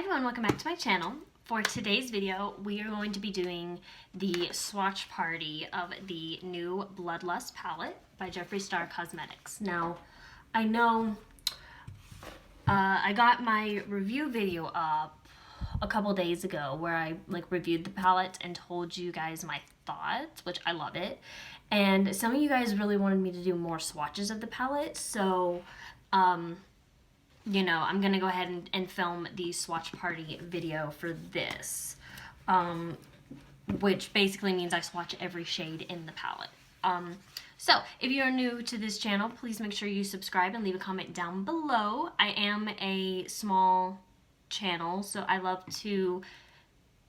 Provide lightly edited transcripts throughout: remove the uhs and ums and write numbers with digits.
everyone, welcome back to my channel. For today's video, we are going to be doing the swatch party of the new Bloodlust palette by Jeffree Star Cosmetics. Now, I know I got my review video up a couple days ago where I reviewed the palette and told you guys my thoughts, which I love it. And some of you guys really wanted me to do more swatches of the palette, so you know, I'm gonna go ahead and film the swatch party video for this, which basically means I swatch every shade in the palette. So if you're new to this channel, please make sure you subscribe and leave a comment down below. I am a small channel, so I love to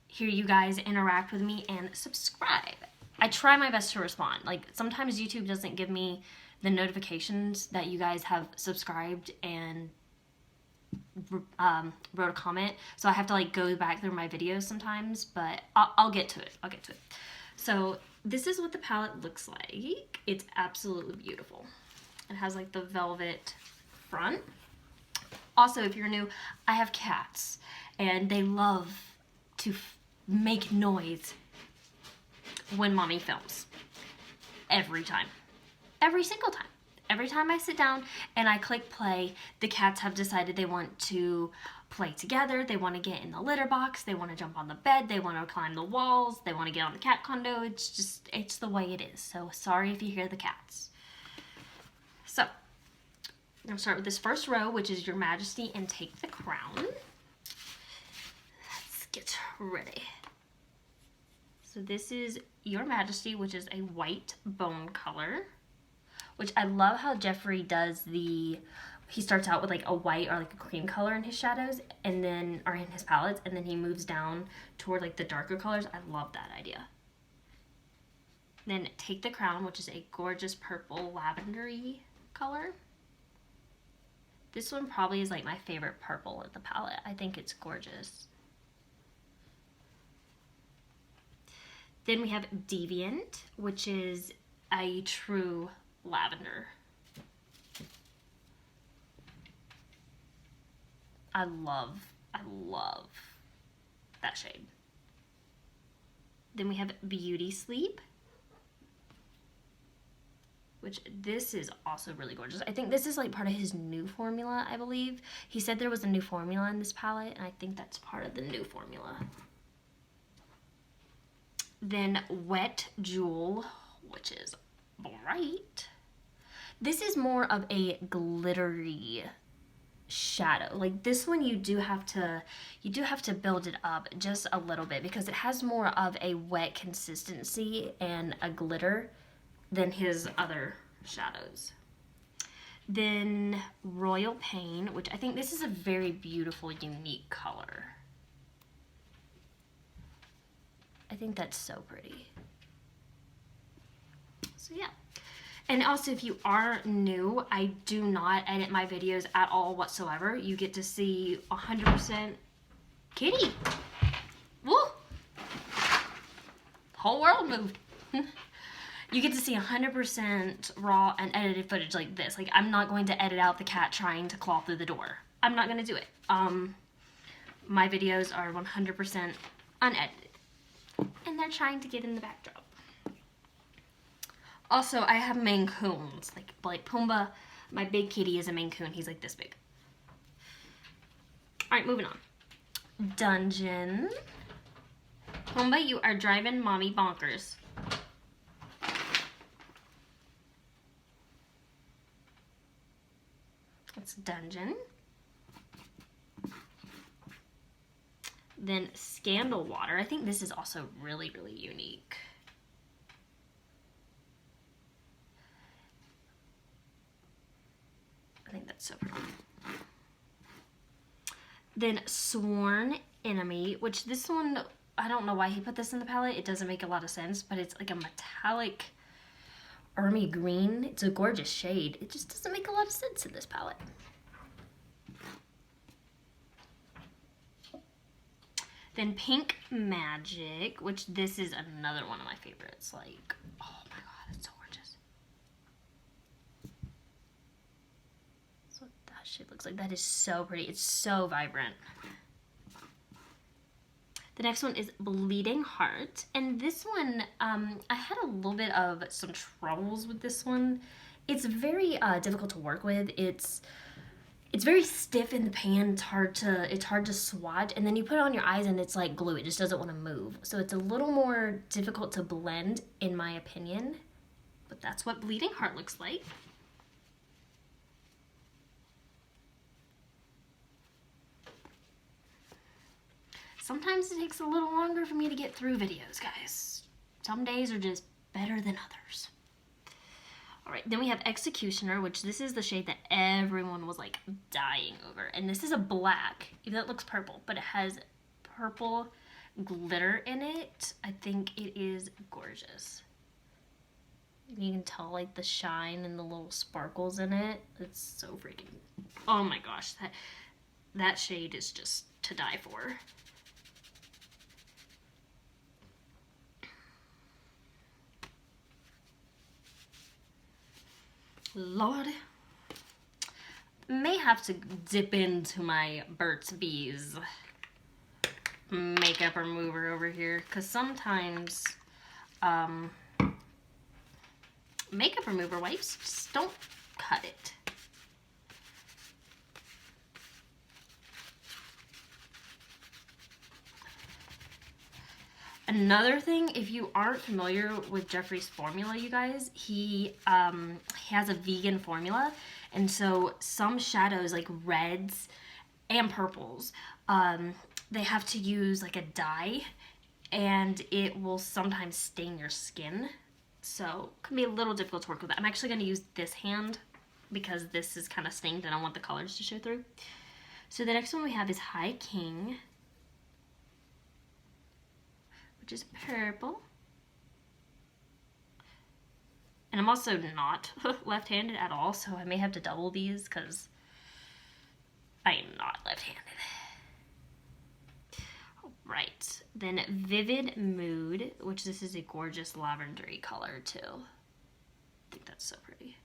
hear you guys interact with me and subscribe. I try my best to respond. Like, sometimes YouTube doesn't give me the notifications that you guys have subscribed and wrote a comment, so I have to go back through my videos sometimes, but I'll get to it. So this is what the palette looks like. It's absolutely beautiful. It has the velvet front. Also, if you're new, I have cats and they love to make noise when mommy films. Every single time. Every time I sit down and I click play, the cats have decided they want to play together. They want to get in the litter box. They want to jump on the bed. They want to climb the walls. They want to get on the cat condo. It's the way it is. So sorry if you hear the cats. So I'm going to start with this first row, which is Your Majesty and Take the Crown. Let's get ready. So this is Your Majesty, which is a white bone color. Which I love how Jeffree does he starts out with a white or a cream color in his shadows, and then, or in his palettes, and then he moves down toward the darker colors. I love that idea. Then Take the Crown, which is a gorgeous purple lavendery color. This one probably is my favorite purple in the palette. I think it's gorgeous. Then we have Deviant, which is a true lavender. I love that shade. Then we have Beauty Sleep, which this is also really gorgeous. I think this is part of his new formula, I believe. He said there was a new formula in this palette, and I think that's part of the new formula. Then Wet Jewel, which is bright. This is more of a glittery shadow. This one you do have to build it up just a little bit because it has more of a wet consistency and a glitter than his other shadows. Then Royal Pain, which I think this is a very beautiful, unique color. I think that's so pretty. So yeah. And also, if you are new, I do not edit my videos at all whatsoever. You get to see 100% kitty. Woo! Whole world moved. You get to see 100% raw and edited footage like this. I'm not going to edit out the cat trying to claw through the door. I'm not going to do it. My videos are 100% unedited. And they're trying to get in the backdrop. Also, I have Maine Coons. Like Pumbaa, my big kitty is a Maine Coon. He's this big. Alright, moving on. Dungeon. Pumbaa, you are driving mommy bonkers. That's Dungeon. Then Scandal Water. I think this is also really, really unique. I think that's so pretty. Then Sworn Enemy, which this one, I don't know why he put this in the palette. It doesn't make a lot of sense, but it's a metallic army green. It's a gorgeous shade. It just doesn't make a lot of sense in this palette. Then Pink Magic, which this is another one of my favorites. Oh my god, it's so gorgeous. That's what that shade looks like. That is so pretty. It's so vibrant. The next one is Bleeding Heart, and this one, I had a little bit of some troubles with this one. It's very difficult to work with. It's very stiff in the pan. It's hard to swatch, and then you put it on your eyes and it's like glue. It just doesn't want to move. So it's a little more difficult to blend, in my opinion. But that's what Bleeding Heart looks like. Sometimes it takes a little longer for me to get through videos, guys. Some days are just better than others. All right, then we have Executioner, which this is the shade that everyone was like dying over. And this is a black, even though it looks purple, but it has purple glitter in it. I think it is gorgeous. You can tell like the shine and the little sparkles in it. It's so freaking, oh my gosh, that shade is just to die for. Lord, may have to dip into my Burt's Bees makeup remover over here, because sometimes makeup remover wipes just don't cut it. Another thing, if you aren't familiar with Jeffree's formula, you guys, he has a vegan formula, and so some shadows, like reds and purples, they have to use like a dye, and it will sometimes stain your skin, so it can be a little difficult to work with. I'm actually going to use this hand because this is kind of stained and I want the colors to show through. So the next one we have is High King, which is purple. And I'm also not left-handed at all, so I may have to double these because I am not left-handed. Right, then Vivid Mood, which this is a gorgeous lavendery color too. I think that's so pretty.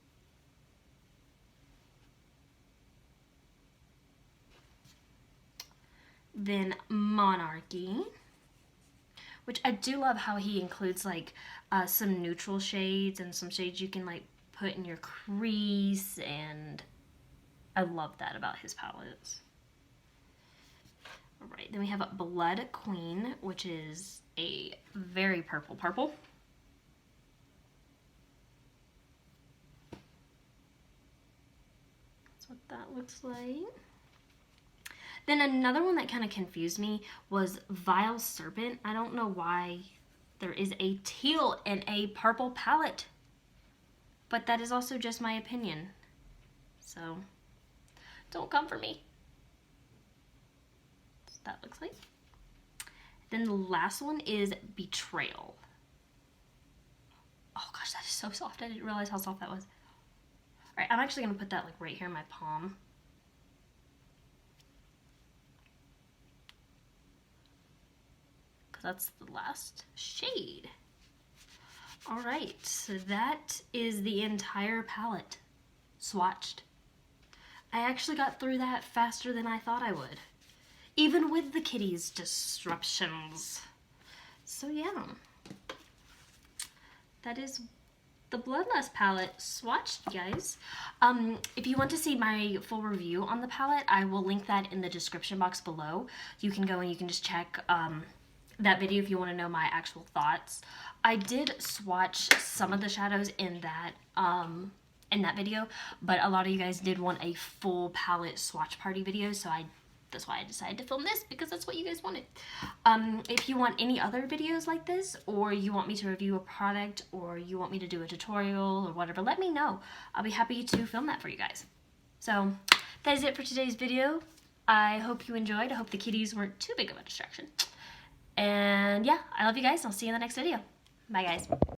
Then Monarchy, which I do love how he includes like some neutral shades and some shades you can like put in your crease, and I love that about his palettes. All right, then we have Blood Queen, which is a very purple. That's what that looks like. Then another one that kind of confused me was Vile Serpent. I don't know why there is a teal and a purple palette, but that is also just my opinion. So don't come for me. That's what that looks like. Then the last one is Betrayal. Oh gosh, that is so soft. I didn't realize how soft that was. All right, I'm actually gonna put that like right here in my palm. That's the last shade. All right, so that is the entire palette swatched. I actually got through that faster than I thought I would, even with the kitties' disruptions. So yeah, that is the Bloodlust palette swatched, guys. If you want to see my full review on the palette, I will link that in the description box below. You can go and you can just check that video if you want to know my actual thoughts. I did swatch some of the shadows in that video, but a lot of you guys did want a full palette swatch party video, so that's why I decided to film this, because that's what you guys wanted. If you want any other videos like this, or you want me to review a product, or you want me to do a tutorial or whatever, let me know. I'll be happy to film that for you guys. So that is it for today's video. I hope you enjoyed. I hope the kitties weren't too big of a distraction. And yeah, I love you guys. I'll see you in the next video. Bye, guys.